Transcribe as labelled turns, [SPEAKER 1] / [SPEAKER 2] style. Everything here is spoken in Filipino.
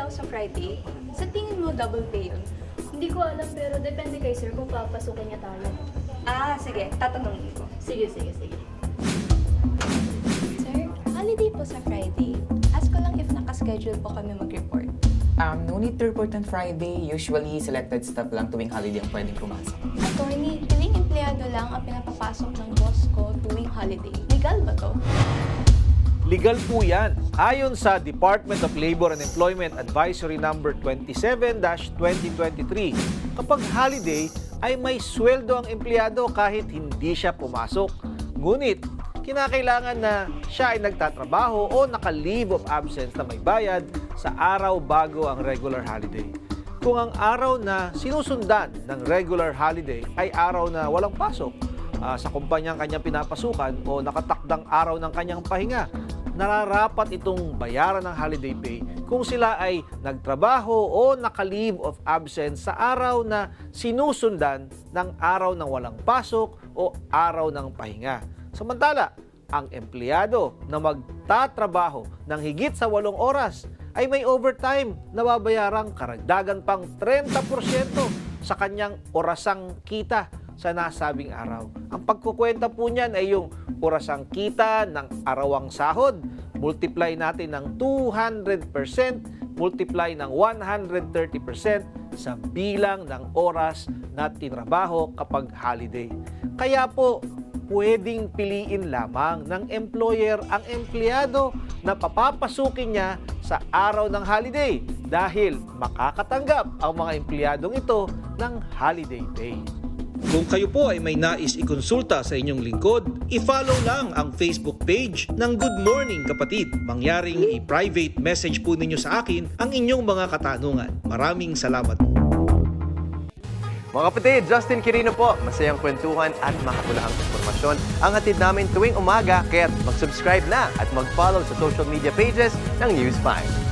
[SPEAKER 1] ako sa Friday. Sa tingin mo, double pay yun?
[SPEAKER 2] Hindi ko alam pero depende kay sir kung papasukin niya tayo.
[SPEAKER 1] Sige. Tatanungin ko.
[SPEAKER 2] Sige.
[SPEAKER 1] Sir, holiday po sa Friday. Ask ko lang if nakaschedule po kami mag-report.
[SPEAKER 3] No need to report on Friday. Usually, selected staff lang tuwing holiday ang pwedeng pumasok.
[SPEAKER 1] Attorney, piling empleyado lang ang pinapapasok ng boss ko tuwing holiday. Legal ba to?
[SPEAKER 4] Legal po yan. Ayon sa Department of Labor and Employment Advisory Number 27-2023, kapag holiday ay may sweldo ang empleyado kahit hindi siya pumasok. Ngunit, kinakailangan na siya ay nagtatrabaho o naka-leave of absence na may bayad sa araw bago ang regular holiday. Kung ang araw na sinusundan ng regular holiday ay araw na walang pasok sa kumpanyang kanyang pinapasukan o nakatakdang araw ng kanyang pahinga, nararapat itong bayaran ng holiday pay kung sila ay nagtrabaho o naka-leave of absence sa araw na sinusundan ng araw ng walang pasok o araw ng pahinga. Samantala, ang empleyado na magtatrabaho ng higit sa 8 oras ay may overtime na babayarang karagdagan pang 30% sa kanyang orasang kita sa nasabing araw. Ang pagkukwenta po niyan ay yung orasang kita ng arawang sahod, multiply natin ng 200%, multiply ng 130% sa bilang ng oras na tinrabaho kapag holiday. Kaya po, pwedeng piliin lamang ng employer ang empleyado na papapasukin niya sa araw ng holiday dahil makakatanggap ang mga empleyadong ito ng holiday pay. Kung kayo po ay may nais ikonsulta sa inyong lingkod, i-follow lang ang Facebook page ng Good Morning Kapatid. Mangyaring i-private message po ninyo sa akin ang inyong mga katanungan. Maraming salamat.
[SPEAKER 5] Mga kapatid, Justin Quirino po. Masayang kwentuhan at makapulahang informasyon ang hatid namin tuwing umaga. Kaya't mag-subscribe na at mag-follow sa social media pages ng News 5.